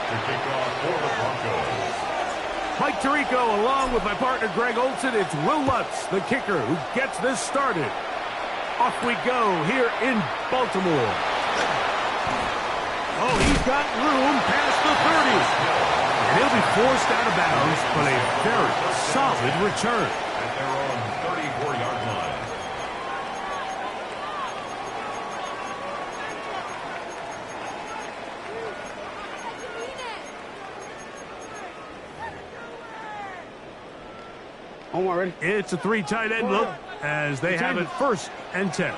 to kick off for the Broncos. Mike Tirico along with my partner Greg Olson. It's Will Lutz, the kicker, who gets this started. Off we go here in Baltimore. Oh, he's got room past the 30. And he'll be forced out of bounds, but a very solid return. At their own 34-yard line. Ready? It's a 3 tight end look as they have it 1st and 10.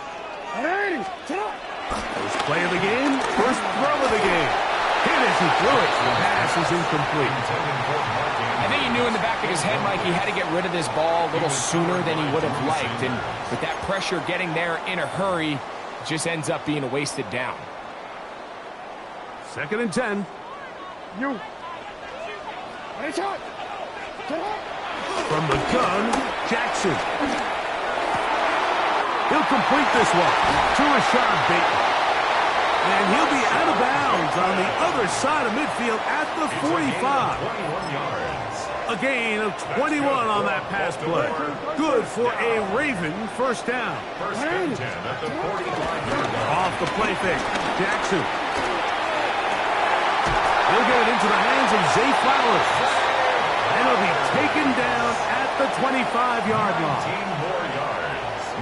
First play of the game, first throw of the game. Hit as he threw it. The pass is incomplete. I think he knew in the back of his head, Mike, he had to get rid of this ball a little sooner than he would have liked. And with that pressure getting there in a hurry, it just ends up being a wasted down. 2nd and 10. From the gun, Jackson. He'll complete this one to Rashad Bateman. And he'll be out of bounds on the other side of midfield at the 45. 21 yards. A gain of 21 on that pass play. Good for a Raven first down. 1st and 10 at the 45-yard line. Off the play fake, Jackson. He'll get it into the hands of Zay Flowers. And he'll be taken down at the 25-yard line.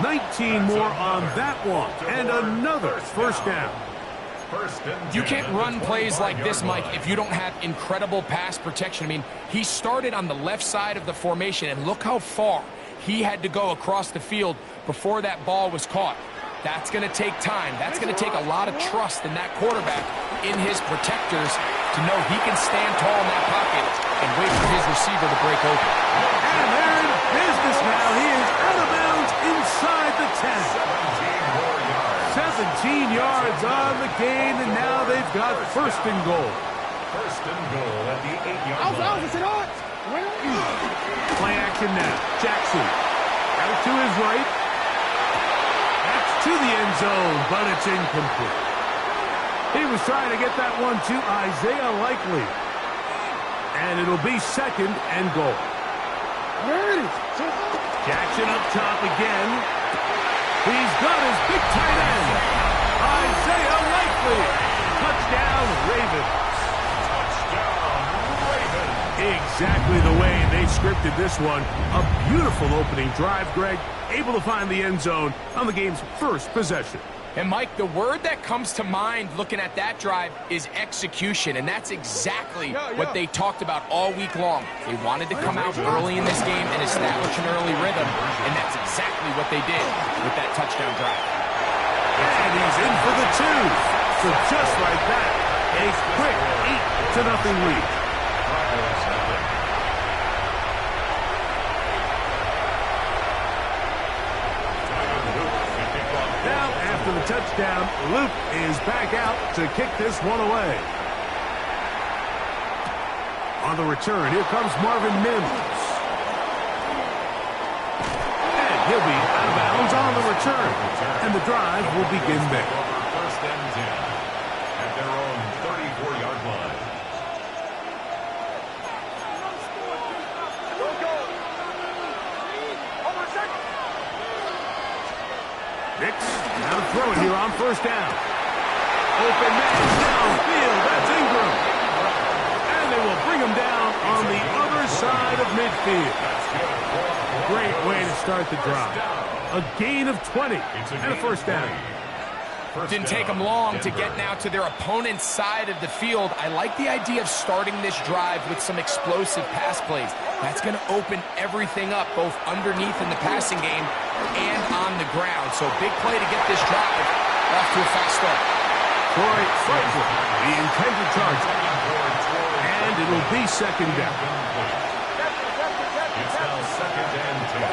19 more on that one. And another first down. You can't run plays like this, Mike, if you don't have incredible pass protection. I mean, he started on the left side of the formation, and look how far he had to go across the field before that ball was caught. That's going to take time. That's going to take a lot of trust in that quarterback, in his protectors, to know he can stand tall in that pocket and wait for his receiver to break open. And they're in business now. He is out of bounds inside the 10. 17 yards on the gain, and now they've got 1st and goal. 1st and goal at the 8-yard line. Play action now. Jackson out to his right. That's to the end zone, but it's incomplete. He was trying to get that one to Isaiah Likely. And it'll be 2nd and goal. Jackson up top again. He's got his big tight end, Isaiah Likely. Touchdown, Ravens. Touchdown, Ravens. Exactly the way they scripted this one. A beautiful opening drive, Greg. Able to find the end zone on the game's 1st possession. And, Mike, the word that comes to mind looking at that drive is execution, and that's exactly what they talked about all week long. They wanted to come out early in this game and establish an early rhythm, and that's exactly what they did with that touchdown drive. And he's in for the 2. So just like that, a quick 8-0 lead. After the touchdown, Luke is back out to kick this one away. On the return, here comes Marvin Mims. And he'll be out of bounds on the return. And the drive will begin there. 1st and 10 at their own 34-yard line. Nix, now to throw it here on 1st down. Open man downfield, that's Ingram. And they will bring him down on the other side of midfield. Great way to start the drive. A gain of 20 and a 1st down. Didn't take them long to get now to their opponent's side of the field. I like the idea of starting this drive with some explosive pass plays. That's going to open everything up, both underneath in the passing game and on the ground. So big play to get this drive off to a fast start. Troy Franklin, the intended target. And it'll be 2nd down. It's now 2nd and 10.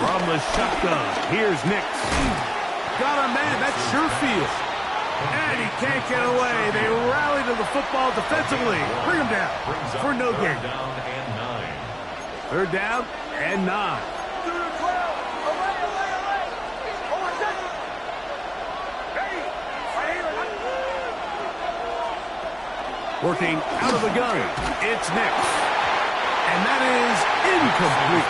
From the shotgun, here's Nix. Got a man, that's Sherfield. And he can't get away. They rally to the football defensively. Bring him down for no gain. 3rd down and 9. Working out of the gun. It's Nix. And that is incomplete.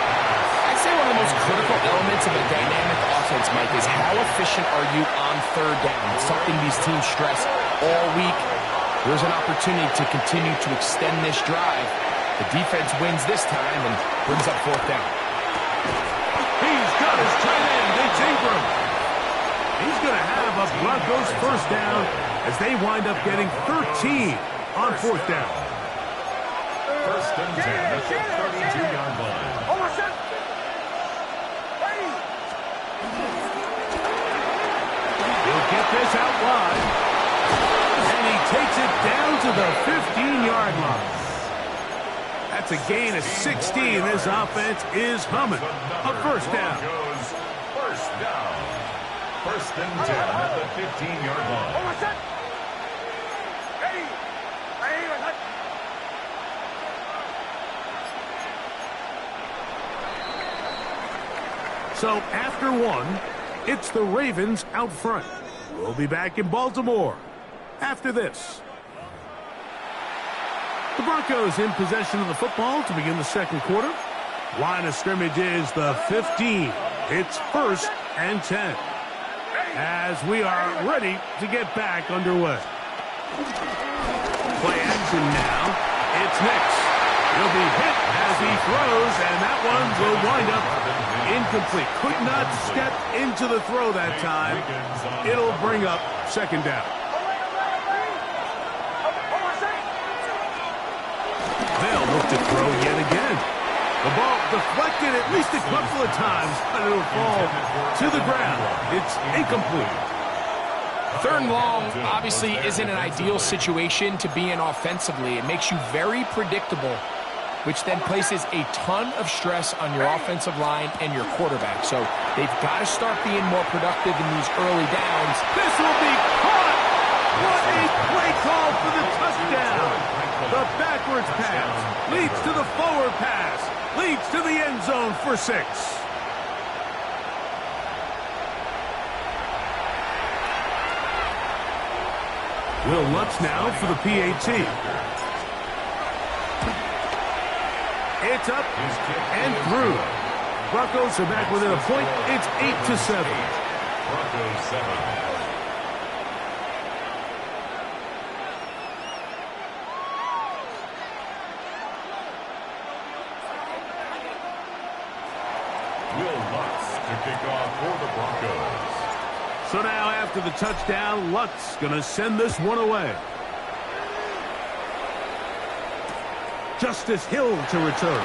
I'd say one of the most critical elements of a dynamic offense, Mike, is how efficient are you on third down? It's something these teams stress all week. There's an opportunity to continue to extend this drive. The defense wins this time and brings up fourth down. He's got his tight end. It's Ingram. He's going to have a Broncos first down as they wind up getting 13 on fourth down. First and 10 at the 32-yard line. He'll get this out wide. And he takes it down to the 15-yard line. That's a gain of 16. This offense is humming. A first down. First down. First and 10 at the 15-yard line. So after one, it's the Ravens out front. We'll be back in Baltimore after this. The Broncos in possession of the football to begin the second quarter. Line of scrimmage is the 15. It's first and 10. As we are ready to get back underway. Play action now. It's Nix. He'll be hit as he throws, and that one will wind up incomplete. Could not step into the throw that time. It'll bring up second down. They'll look to throw yet again. The ball deflected at least a couple of times, but it'll fall to the ground. It's incomplete. Third and long obviously isn't an ideal situation to be in offensively. It makes you very predictable, which then places a ton of stress on your offensive line and your quarterback. So they've got to start being more productive in these early downs. This will be caught. What a play call for the touchdown. The backwards pass leads to the forward pass, leads to the end zone for 6. Will Lutz now for the PAT. It's up and through. Broncos are back within a point. It's 8-7. Broncos 7. Will Lutz to kick off for the Broncos. So now after the touchdown, Lutz going to send this one away. Justice Hill to return.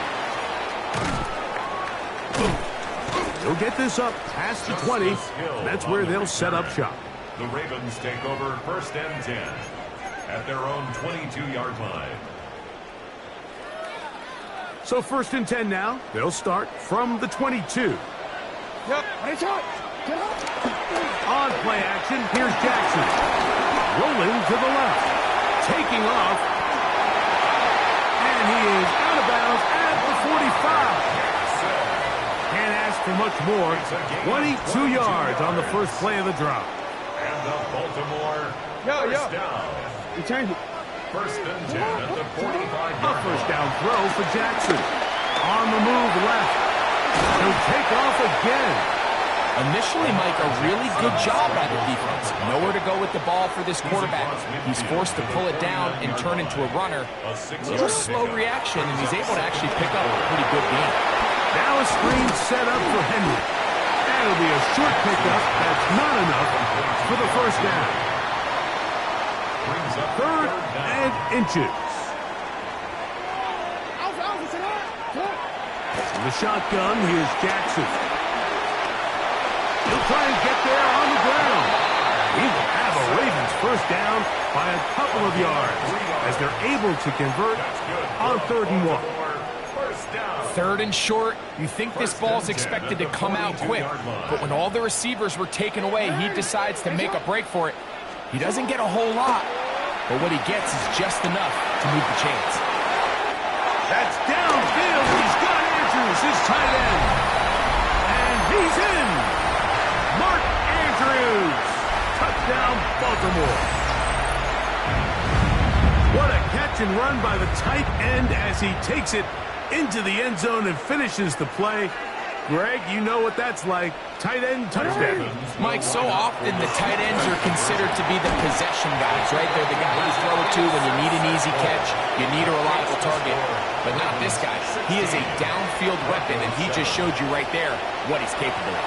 He'll get this up past the 20. That's where they'll set up shop. The Ravens take over first and 10 at their own 22-yard line. So first and 10 now. They'll start from the 22. Yep. On play action, here's Jackson. Rolling to the left. Taking off. And he is out of bounds at the 45. Can't ask for much more. 22 yards on the first play of the drop. And the Baltimore first down. He changed it. First and 10 at the 45-yard A first down throw for Jackson. On the move left. He'll take off again. Initially, Mike, a really good job by the defense. Nowhere to go with the ball for this quarterback. He's forced to pull it down and turn into a runner. A little slow reaction, and he's able to actually pick up a pretty good gain. Now a screen set up for Henry. That'll be a short pickup. That's not enough for the first down. Third and inches. In the shotgun, here's Jackson. He'll try and get there on the ground. He will have a Ravens first down by a couple of yards as they're able to convert on 3rd and 1. Third and short, you think this ball's expected to come out quick, but when all the receivers were taken away, he decides to make a break for it. He doesn't get a whole lot, but what he gets is just enough to move the chains. That's downfield. He's got Andrews, his tight end. And he's in. Mark Andrews. Touchdown, Baltimore. What a catch catch-and run by the tight end as he takes it into the end zone and finishes the play. Greg, you know what that's like. Tight end touchdown. Mike, so often the tight ends are considered to be the possession guys, right? They're the guy you throw it to when you need an easy catch, you need a reliable target. But not this guy. He is a downfield weapon, and he just showed you right there what he's capable of.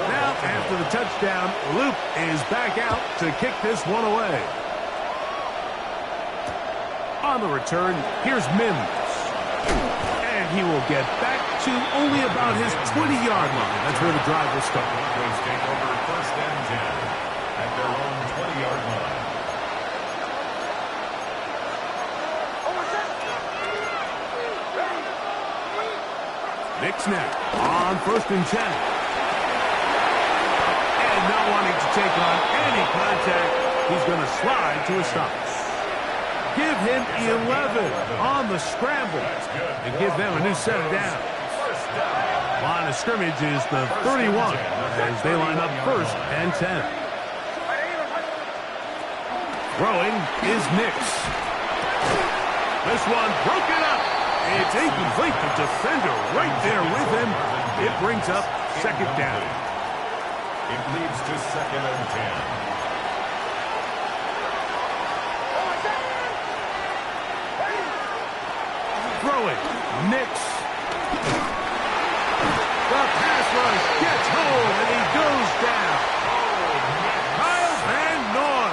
Now, after the touchdown, Luke is back out to kick this one away. On the return, here's Mims. And he will get back to only about his 20-yard line. That's where the drive will start. Broncos take over first and 10 at their own 20-yard line. Nick snap on first and 10. And not wanting to take on any contact, he's going to slide to a stop. Give him 11 on the scramble and give them a new set of downs. Line of scrimmage is the 31 as they line up first and 10. Throwing is Nix. This one broken up. It's incomplete. The defender right there with him. It brings up second down. It leads to second and 10. Throwing, Nix. The pass rush gets home, and he goes down. Kyle Van Noy.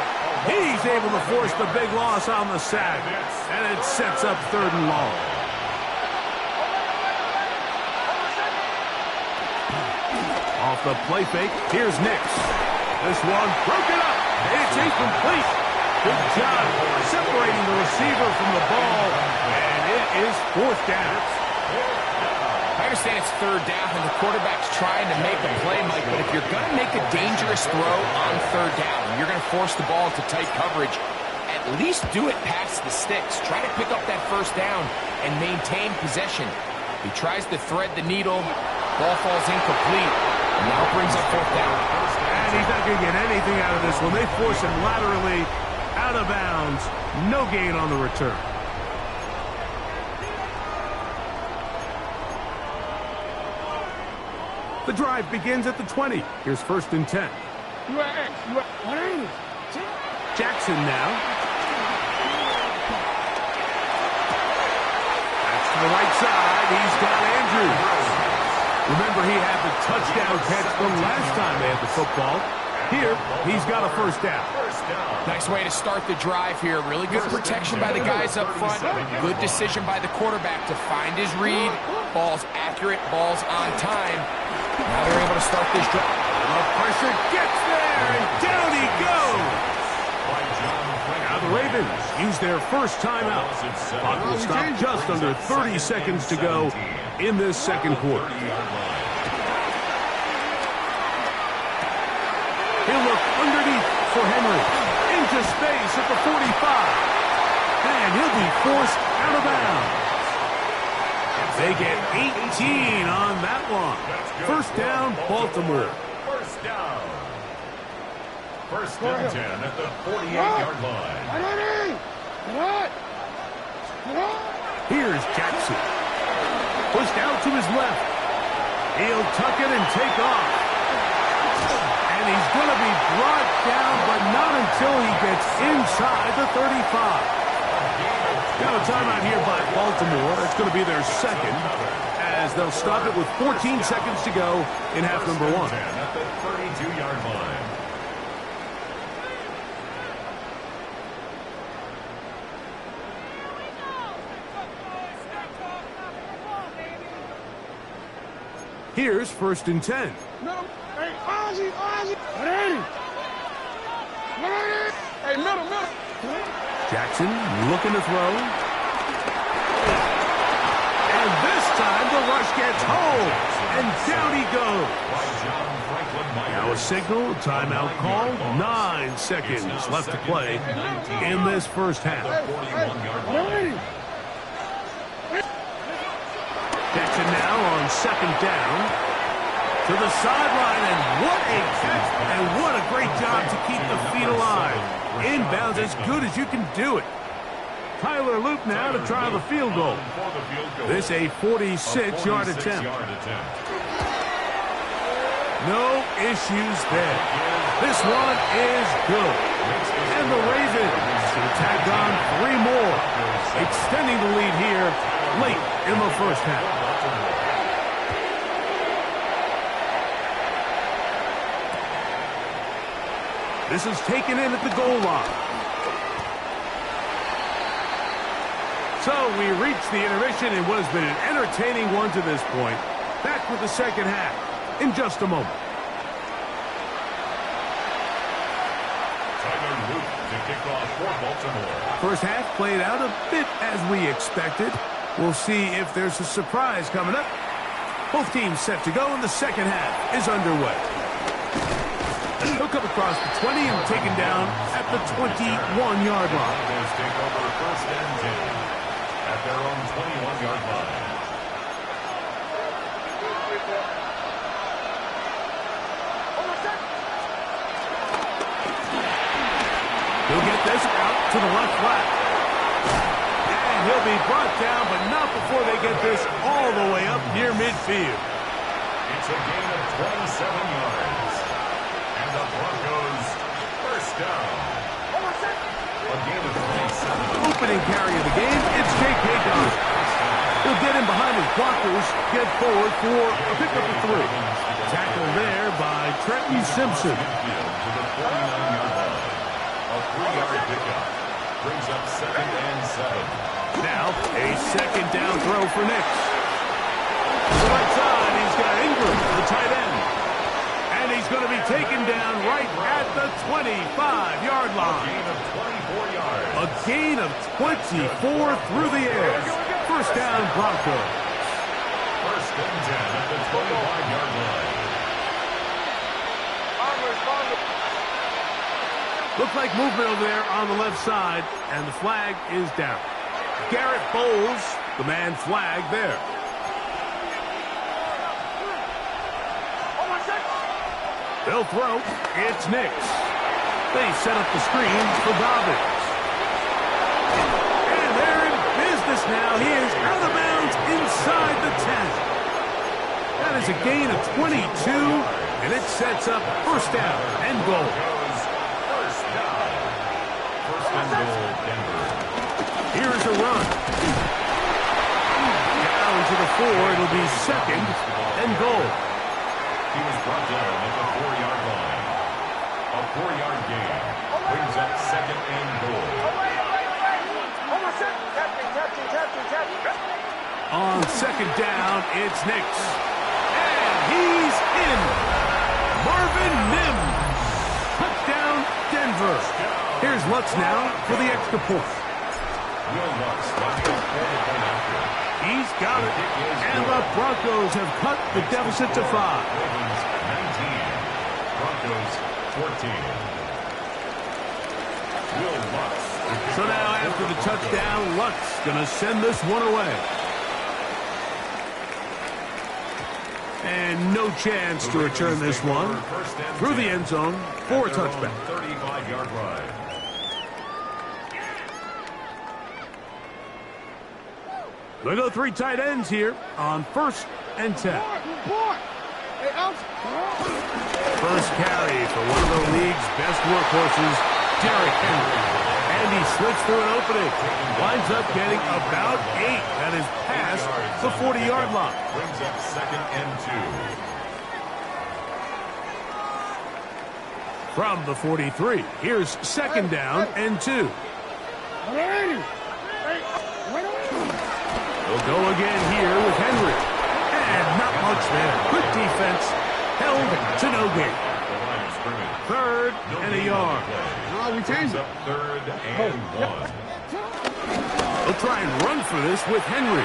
He's able to force the big loss on the sack, and it sets up third and long. Off the play fake, here's Nix. This one broken up. It's incomplete. Good job separating the receiver from the ball, and it is fourth down. I understand it's third down and the quarterback's trying to make a play, Mike, but if you're going to make a dangerous throw on third down, you're going to force the ball into tight coverage, at least do it past the sticks. Try to pick up that first down and maintain possession. He tries to thread the needle. Ball falls incomplete. And now brings up fourth down. And he's not going to get anything out of this one. They force him laterally out of bounds. No gain on the return. The drive begins at the 20. Here's first and 10. Jackson now. That's to the right side. He's got Andrews. Remember, he had the touchdown catch the last time they had the football. Here, he's got a first down. Nice way to start the drive here. Really good protection by the guys up front. Good decision by the quarterback to find his read. Ball's accurate, ball's on time. Now they're able to start this drive. The pressure gets there, and down he goes. Now the Ravens use their first timeout. Clock will stop just under 30 seconds to go in this second quarter. He'll look underneath for Henry. Into space at the 45. And he'll be forced out of bounds. They get 18 on that one. First down, Baltimore. First down. First and 10 at the 48-yard line. Here's Jackson. Pushed out to his left. He'll tuck it and take off. And he's going to be brought down, but not until he gets inside the 35. Now a timeout here by Baltimore. That's going to be their second, as they'll stop it with 14 seconds to go in half number one. At the 32-yard line. Here's first and 10. Hey, Ozzy. Hey, middle. Jackson looking to throw. And this time the rush gets home. And down he goes. Now a signal, timeout called. 9 seconds left to play in this first half. Jackson now on second down. To the sideline, and what a catch, and what a great job to keep the feet alive. Inbounds as good as you can do it. Tyler Loop now to try the field goal. This a 46-yard attempt. No issues there. This one is good. And the Ravens will tack on 3 more, extending the lead here late in the first half. This is taken in at the goal line. So we reach the intermission in what has been an entertaining one to this point. Back with the second half in just a moment. Tyler Luke to kick off for Baltimore. First half played out a bit as we expected. We'll see if there's a surprise coming up. Both teams set to go, and the second half is underway. He'll come across the 20 and taken down at the 21-yard line. They take over first and 10 at their own 21-yard line. He'll get this out to the left flat. And he'll be brought down, but not before they get this all the way up near midfield. It's a gain of 27 yards. And the Broncos first down. A gain of 27. Opening carry of the game, it's J.K. Dobbins. He'll get in behind his blockers, get forward for a pickup of 3. Tackled there by Trenton Simpson. To the 49-yard line. A 3-yard pickup brings up 2nd and 7. Now, a second down throw for Nix. To the right side, he's got Ingram, the tight end. And he's going to be taken down right at the 25-yard line. A gain of 24 yards. A gain of 24 through the air. First down, Broncos. First and 10 at the 25-yard line. Looks like movement over there on the left side, and the flag is down. Garrett Bowles, the man flagged there. They'll throw. It's Nix. They set up the screens for Dobbins. And they're in business now. He is out of bounds inside the 10. That is a gain of 22, and it sets up first down and goal. First down. First and goal, Denver. Here's a run. Down to the 4. It'll be second and goal. He was brought down at the 4-yard line. A 4-yard gain brings up 2nd and goal. On second down, it's Nix. And he's in. Marvin Mims. Touchdown, Denver. Here's Lutz now for the extra point. Will Lutz running up for the point after. He's got it. And the Broncos have cut the deficit to 5. Ravens 19. Broncos 14. Will Lutz. So now after the touchdown, Lutz going to send this one away. And no chance to return this one through the end zone for a touchback. 35-yard ride. They go 3 tight ends here on first and 10. First carry for one of the league's best workhorses, Derrick Henry. And he slips through an opening. Winds up getting about 8. That is past the 40-yard line. Brings up 2nd and 2. From the 43, here's second down and 2. They'll go again here with Henry. And not much there. Good defense. Held to no gain. Third and a yard. We changed it. Up 3rd and 1. They'll try and run for this with Henry.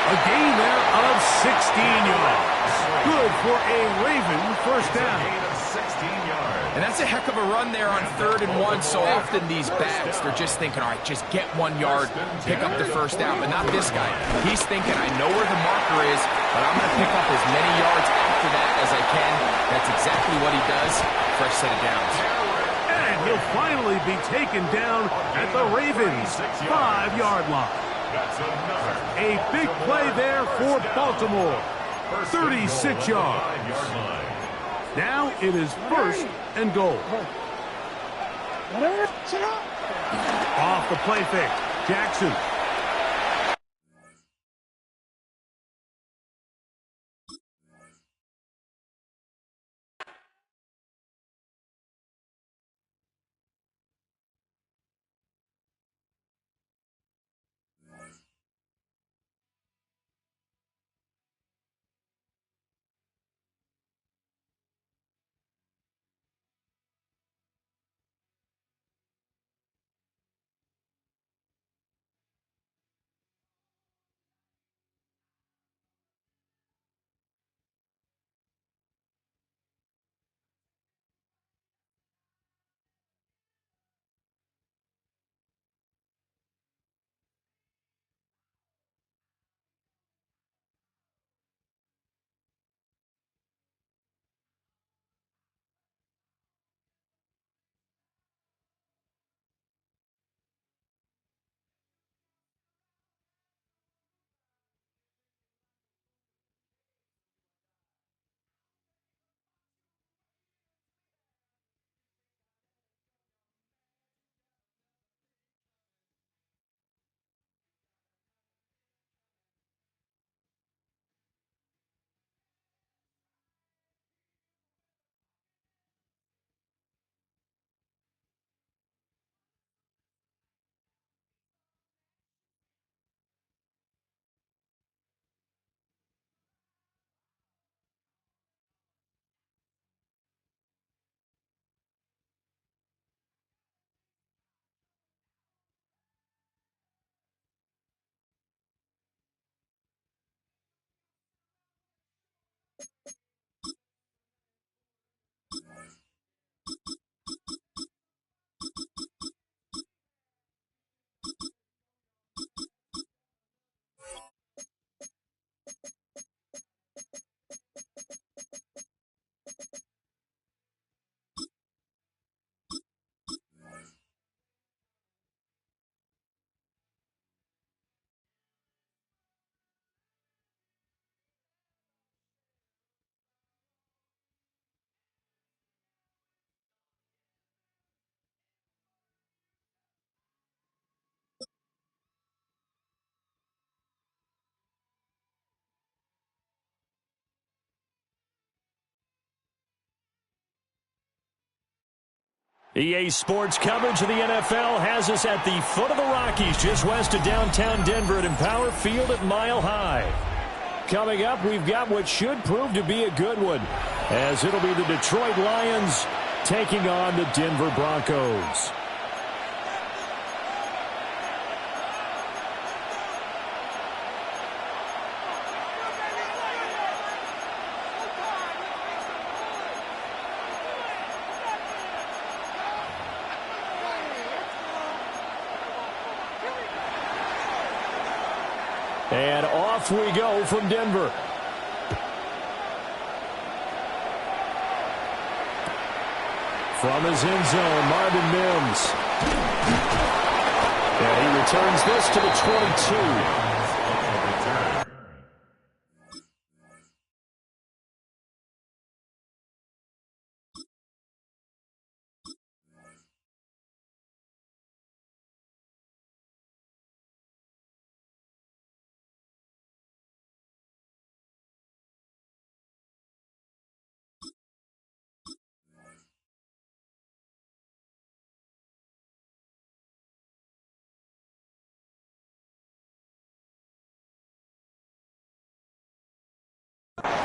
A gain there of 16 yards. Good for a Raven first down. Gain of 16 yards. And that's a heck of a run there on 3rd and 1. So often these backs, they're just thinking, all right, just get 1 yard, pick up the first down. But not this guy. He's thinking, I know where the marker is, but I'm going to pick up as many yards after that as I can. That's exactly what he does. Fresh set of downs. And he'll finally be taken down at the Ravens' 5-yard line. A big play there for Baltimore. 36 yards. Now it is 1st and goal. Off the play fake. Jackson. EA Sports coverage of the NFL has us at the foot of the Rockies, just west of downtown Denver at Empower Field at Mile High. Coming up, we've got what should prove to be a good one, as it'll be the Detroit Lions taking on the Denver Broncos. And off we go from Denver. From his end zone, Marvin Mims. And he returns this to the 22.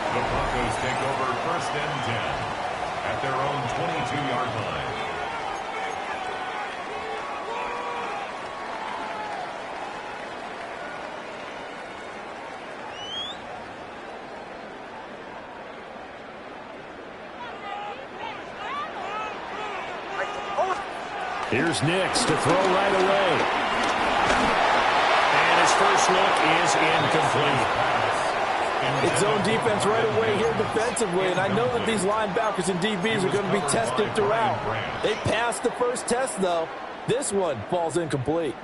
The Broncos take over 1st and 10 at their own 22-yard line. Here's Nix to throw right away. And his first look is incomplete. It's zone defense right away here defensively, and I know that these linebackers and DBs are going to be tested throughout. They passed the first test, though. This one falls incomplete.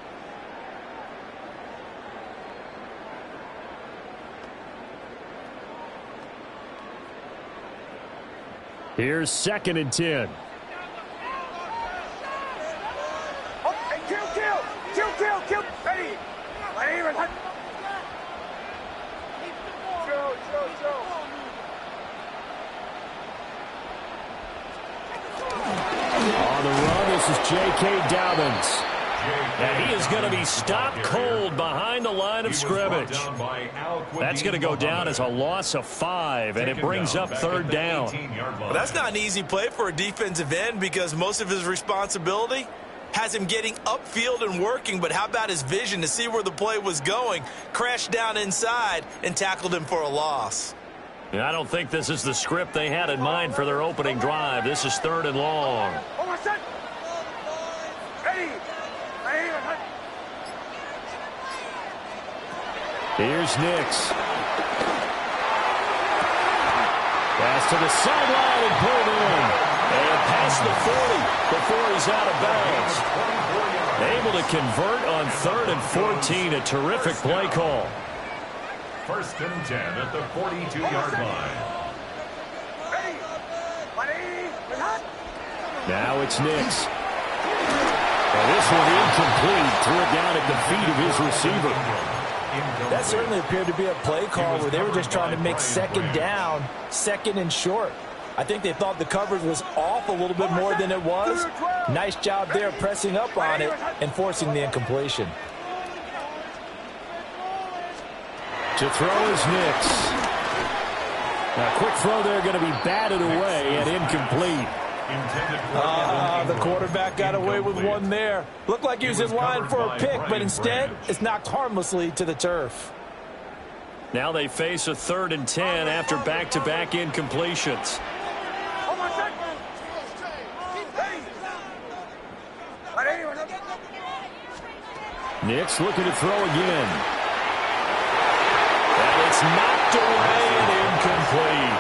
Here's 2nd and 10. Kill. Ready. On the run, this is J.K. Dobbins. And he is going to be stopped cold behind the line of scrimmage. That's going to go down as a loss of 5, and it brings up 3rd down. Well, that's not an easy play for a defensive end because most of his responsibility has him getting upfield and working, but how about his vision to see where the play was going, crashed down inside, and tackled him for a loss. I don't think this is the script they had in mind for their opening drive. This is 3rd and long. Here's Nix. Pass to the sideline and pulled in. And past the 40 before he's out of bounds. Able to convert on 3rd and 14. A terrific play call. 1st and 10 at the 42-yard line. Now it's Nix. And this one incomplete. Threw it down at the feet of his receiver. That certainly appeared to be a play call where they were just trying to make 2nd down, 2nd and short. I think they thought the coverage was off a little bit more than it was. Nice job there pressing up on it and forcing the incompletion. To throw is Nix. Now, quick throw there going to be batted away and incomplete. The quarterback got away with one there. Looked like he was in line for a pick, but instead it's knocked harmlessly to the turf. Now they face a 3rd and 10 after back-to-back incompletions. Nix looking to throw again. And it's knocked away and incomplete.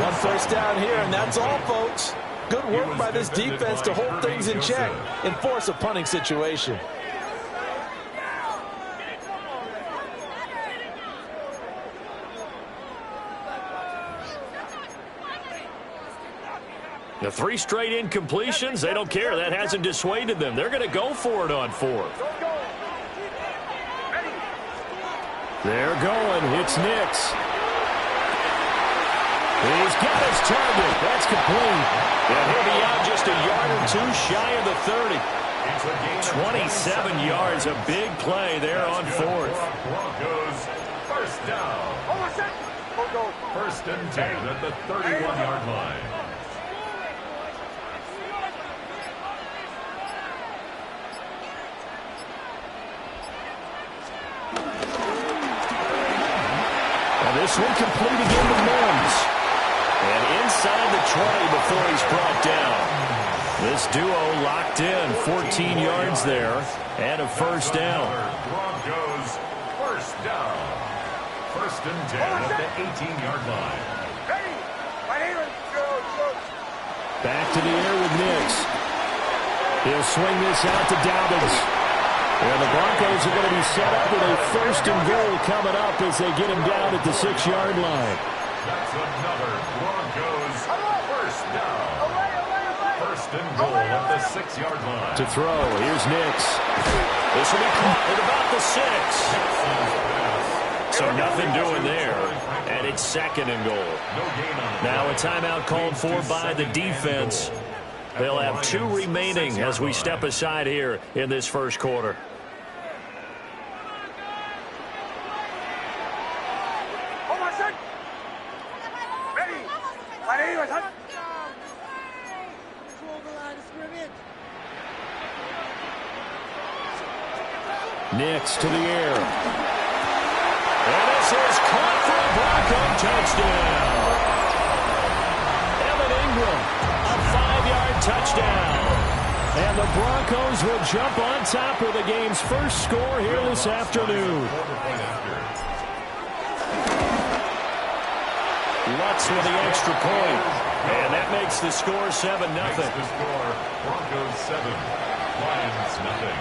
1 first down here, and that's all, folks. Good work by this defense to hold things in check and force a punting situation. The 3 straight incompletions, they don't care. That hasn't dissuaded them. They're going to go for it on 4th. They're going. It's Nix. He's got his target. That's complete. And he'll be out just a yard or 2 shy of the 30. 27 yards, a big play there on 4th. Broncos, 1st down. 1st and 10 at the 31-yard line. This one complete again to Mims. And inside the 20 before he's brought down. This duo locked in, 14 yards there, and a 1st down. Broncos, 1st down. 1st and 10 at the 18-yard line. Back to the air with Nix. He'll swing this out to Dobbins. And the Broncos are going to be set up with a 1st and goal coming up as they get him down at the 6-yard line. That's another Broncos 1st down. 1st and goal at the 6-yard line. To throw, here's Nix. This will be caught at about the 6. So nothing doing there. And it's 2nd and goal. Now a timeout called for by the defense. They'll have 2 remaining as we step aside here in this 1st quarter. Nix to the air. And this is caught for a Bronco touchdown. Evan Ingram, a 5-yard touchdown. And the Broncos will jump on top with the game's first score here this afternoon. Lutz with the extra point. And that makes the score 7-0. Makes the score Broncos 7, Lions nothing.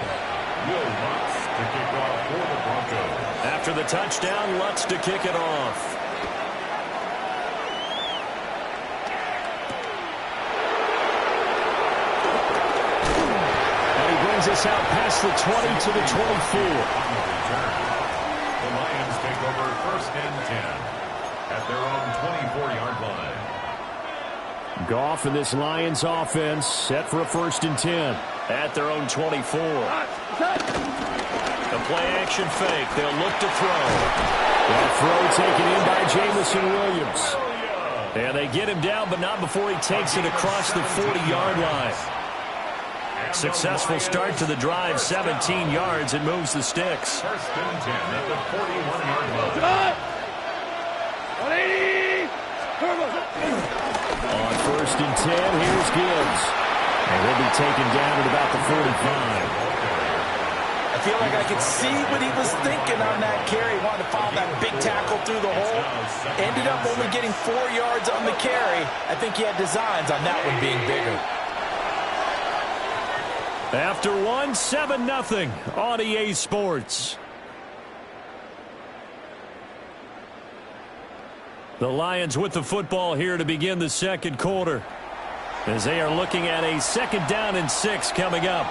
Will Lutz to kick off for the Broncos. After the touchdown, Lutz to kick it off. Us out past the 20 to the 24. The Lions take over 1st and 10 at their own 24-yard line. Goff and this Lions offense set for a 1st and 10 at their own 24. The play action fake. They'll look to throw. That throw taken in by Jamison Williams. And they get him down, but not before he takes it across the 40-yard line. Successful start to the drive, 17 yards, and moves the sticks. 1st and 10 at the 41-yard line. On 1st and 10, here's Gibbs. And he'll be taken down at about the 45. I feel like I could see what he was thinking on that carry. Wanted to follow that big tackle through the hole. Ended up only getting 4 yards on the carry. I think he had designs on that one being bigger. After one, 7-0 on EA Sports. The Lions with the football here to begin the second quarter, as they are looking at a 2nd down and 6 coming up.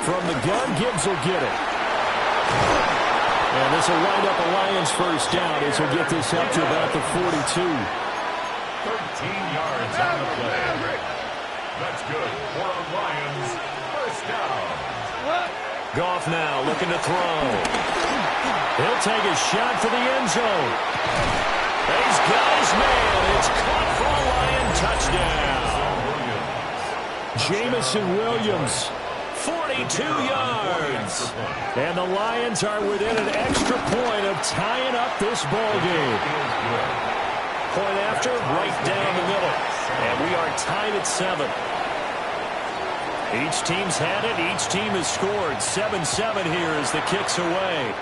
From the gun, Gibbs will get it. And this will wind up a Lions 1st down as he'll get this up to about the 42. 13 yards on the play. That's good for a Lions 1st down. Goff now looking to throw. He'll take a shot for the end zone. He's got his man. It's caught for a Lion touchdown. Jamison Williams. 42 yards. And the Lions are within an extra point of tying up this ball game. Point after, right down the middle. And we are tied at 7. Each team's had it. Each team has scored. 7-7 here as the kick's away.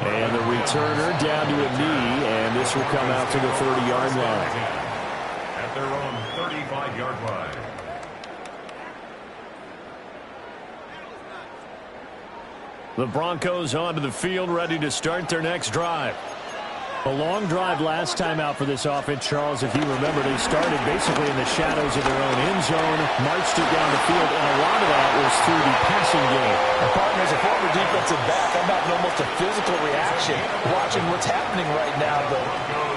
And the returner down to a knee, and this will come out to the 30-yard line. At their own 35-yard line. The Broncos onto the field, ready to start their next drive. A long drive last time out for this offense, Charles. If you remember, they started basically in the shadows of their own end zone, marched it down the field, and a lot of that was through the passing game. And partner, as a former defensive back, I'm having almost a physical reaction watching what's happening right now. But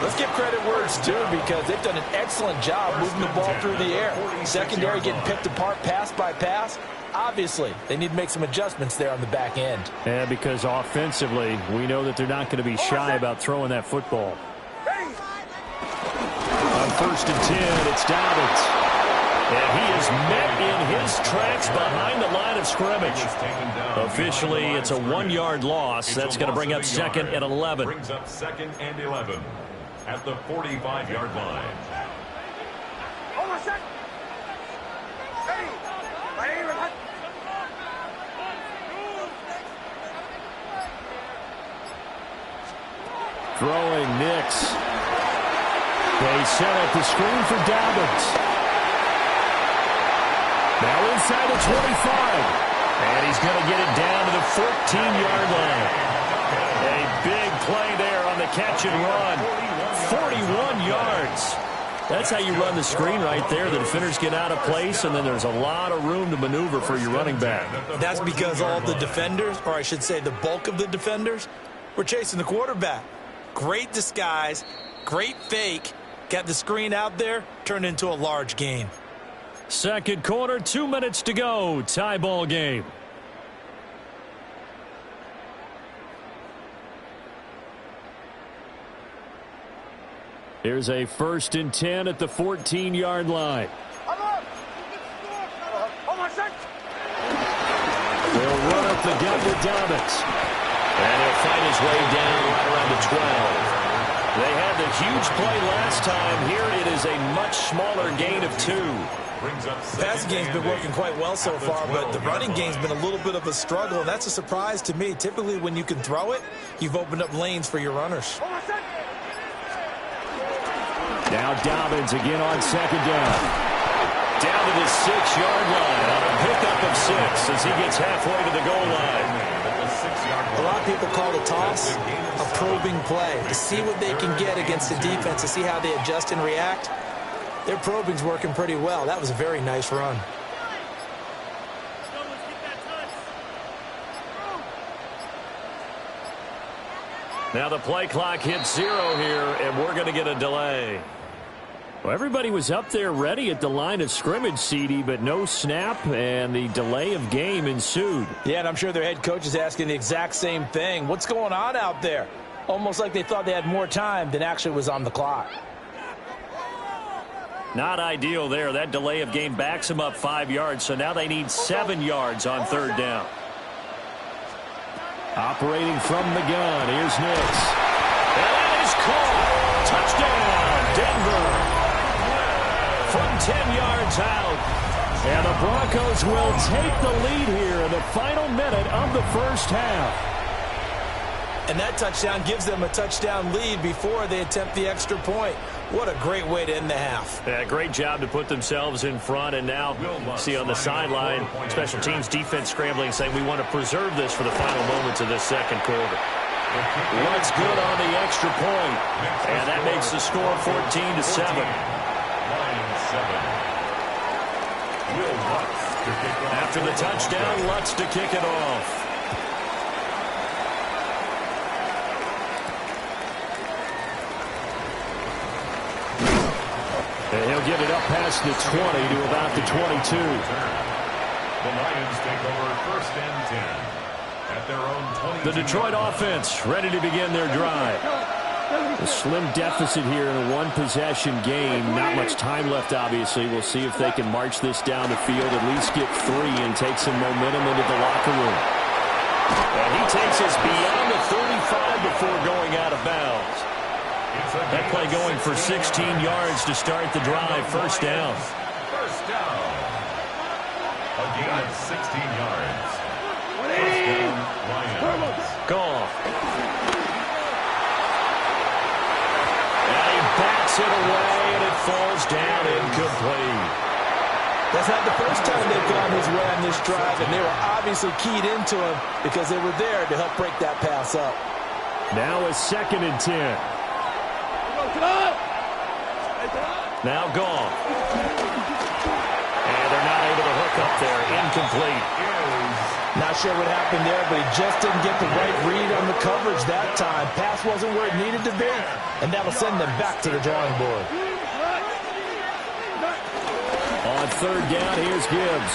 let's give credit where it's due, because they've done an excellent job moving the ball through the air. Secondary getting picked apart pass by pass. Obviously, they need to make some adjustments there on the back end. Yeah, because offensively, we know that they're not going to be shy about throwing that football. On 1st and 10, it's Dobbins. And he is met in his tracks behind the line of scrimmage. Officially, it's a 1-yard loss. That's going to bring up 2nd and 11. Brings up 2nd and 11 at the 45-yard line. Throwing Nix. They set up the screen for Dobbins. Now inside the 25. And he's going to get it down to the 14-yard line. A big play there on the catch and run. 41 yards. That's how you run the screen right there. The defenders get out of place, and then there's a lot of room to maneuver for your running back. That's because all the defenders, or I should say the bulk of the defenders, were chasing the quarterback. Great disguise, great fake, got the screen out there, turned into a large gain. Second quarter, 2 minutes to go. Tie ball game. Here's a 1st and 10 at the 14-yard line. They'll run up the gut with Dobbins. And he'll fight his way down right around the 12. They had the huge play last time. Here it is a much smaller gain of 2. The passing game's been working quite well so far, but the running game's been a little bit of a struggle, and that's a surprise to me. Typically, when you can throw it, you've opened up lanes for your runners. Now Dobbins again on second down. Down to the 6-yard line on a pickup of 6 as he gets halfway to the goal line. A lot of people call the toss a probing play, to see what they can get against the defense, to see how they adjust and react. Their probing's working pretty well. That was a very nice run. Now the play clock hits 0 here, and we're going to get a delay. Well, everybody was up there ready at the line of scrimmage, CD, but no snap, and the delay of game ensued. Yeah, and I'm sure their head coach is asking the exact same thing. What's going on out there? Almost like they thought they had more time than actually was on the clock. Not ideal there. That delay of game backs them up 5 yards, so now they need 7 yards on third down. Operating from the gun, here's Nix. And that is caught. Touchdown, Denver. From 10 yards out. And the Broncos will take the lead here in the final minute of the first half. And that touchdown gives them a touchdown lead before they attempt the extra point. What a great way to end the half. Yeah, great job to put themselves in front. And now, see on the sideline, special teams defense scrambling, saying we want to preserve this for the final moments of this second quarter. What's good on the extra point? And that makes the score 14-7. After the touchdown, Lutz to kick it off. And he'll get it up past the 20 to about the 22. The Lions take over first and 10 at their own 22. The Detroit offense ready to begin their drive. A slim deficit here in a one-possession game. Not much time left, obviously. We'll see if they can march this down the field, at least get 3 and take some momentum into the locker room. And he takes us beyond the 35 before going out of bounds. That play going for 16 yards to start the drive. First down. First down. A gain of 16 yards. First down, Lions. Goff. And he backs it away, and it falls down incomplete. That's not the first time they've gone his way on this drive, and they were obviously keyed into him because they were there to help break that pass up. Now a 2nd and 10. Now Goff. And they're not able to hook up there. Incomplete. Not sure what happened there, but he just didn't get the right read on the coverage that time. Pass wasn't where it needed to be, and that'll send them back to the drawing board. On third down, here's Gibbs.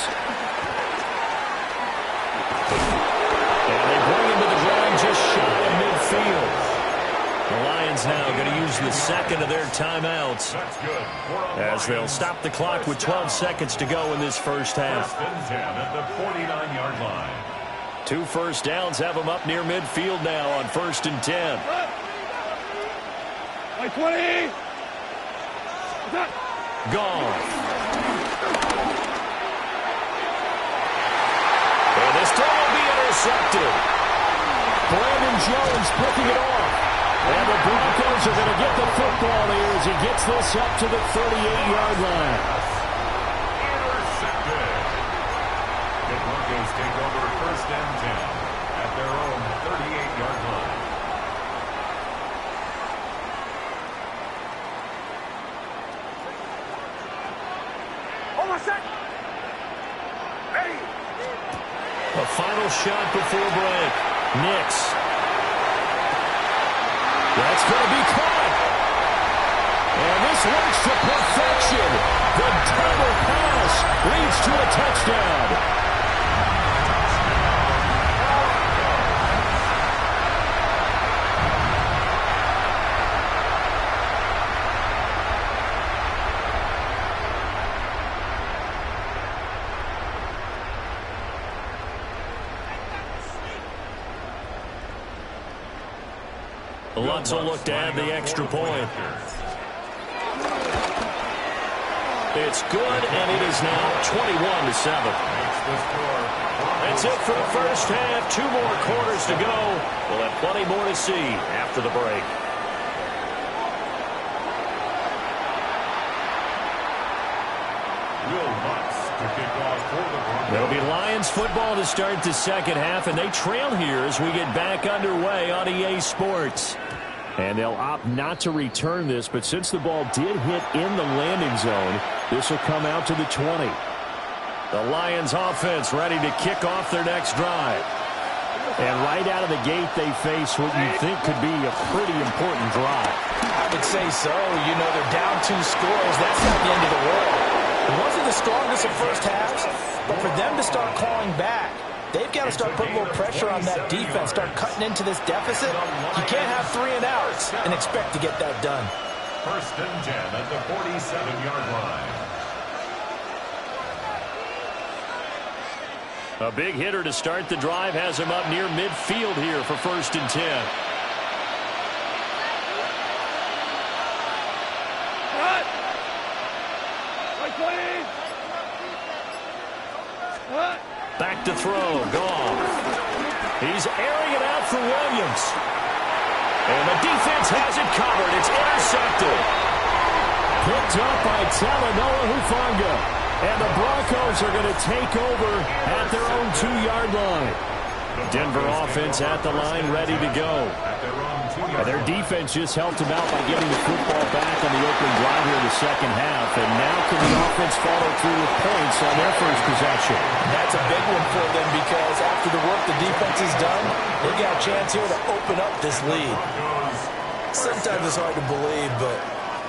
And they bring him to the ground just shy of midfield. The Lions now going to use the second of their timeouts as they'll stop the clock with 12 seconds to go in this first half. First and 10 at the 49-yard line. 2 first downs have them up near midfield now on 1st and 10. 20. Gone. And this throw will be intercepted. Brandon Jones picking it off. And the Broncos are going to get the football here as he gets this up to the 38-yard line. Intercepted. The Broncos take over first and 10 at their own 38-yard line. Almost set. Ready. A final shot before break. Nix. That's going to be caught. And this works to perfection. The double pass leads to a touchdown. Lutz will look to add the extra point. It's good, and it is now 21-7. That's it for the first half. 2 more quarters to go. We'll have plenty more to see after the break. It'll be Lions football to start the second half, and they trail here as we get back underway on EA Sports. And they'll opt not to return this, but since the ball did hit in the landing zone, this will come out to the 20. The Lions offense ready to kick off their next drive. And right out of the gate, they face what you think could be a pretty important drive. I would say so. You know, they're down 2 scores. That's not the end of the world. It wasn't the strongest of first halves, but for them to start clawing back, they've got to start putting a little pressure on that defense, start cutting into this deficit. You can't have 3 and outs and expect to get that done. 1st and 10 at the 47-yard line. A big hitter to start the drive has him up near midfield here for 1st and 10. Back to throw. Goff. He's airing it out for Williams. And the defense has it covered. It's intercepted. Picked up by Talanoa Hufanga. And the Broncos are going to take over at their own 2-yard line. Denver offense at the line, ready to go. And their defense just helped them out by getting the football back on the opening drive here in the second half. And now can the offense follow through with points on their first possession? That's a big one for them because after the work the defense has done, they've got a chance here to open up this lead. Sometimes it's hard to believe, but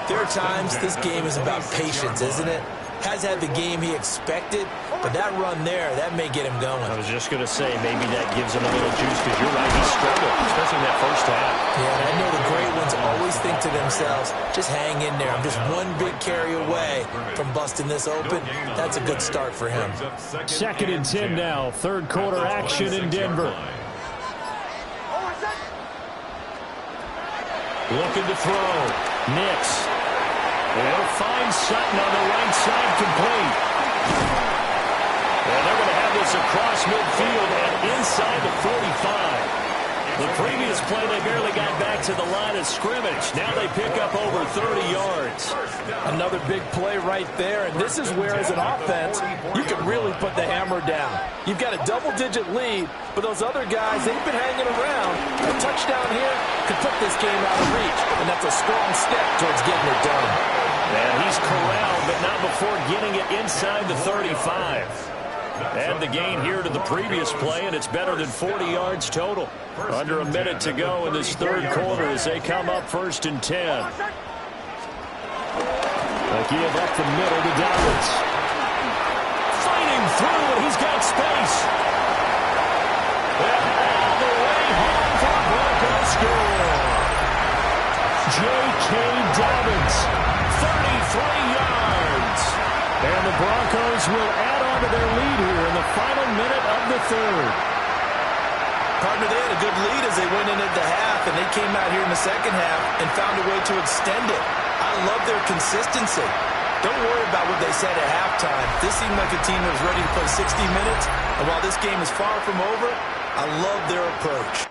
there are times this game is about patience, isn't it? Has had the game he expected, but that run there, that may get him going. I was just going to say, maybe that gives him a little juice because you're right, he struggled, especially in that first half. Yeah, and I know the great ones always think to themselves, just hang in there. I'm just one big carry away from busting this open. That's a good start for him. 2nd and 10 now, 3rd quarter action in Denver. Looking to throw. Nix. They'll find Sutton on the right side complete. And they're going to have this across midfield and inside the 45. The previous play, they barely got back to the line of scrimmage. Now they pick up over 30 yards. Another big play right there, and this is where, as an offense, you can really put the hammer down. You've got a double-digit lead, but those other guys, they've been hanging around. A touchdown here could put this game out of reach, and that's a strong step towards getting it done. And he's corralled, but not before getting it inside the 35. Add the gain here to the previous play, and it's better than 40 yards total. Under a minute to go in this 3rd quarter as they come up 1st and 10. They give up the middle to Dallas. Fighting through, and he's got space. And all the way home for the Broncos score. J.K. Dobbins, 33 yards. And the Broncos will add on to their lead here in the final minute of the 3rd. Partner, they had a good lead as they went into the half, and they came out here in the second half and found a way to extend it. I love their consistency. Don't worry about what they said at halftime. This seemed like a team that was ready to play 60 minutes, and while this game is far from over, I love their approach.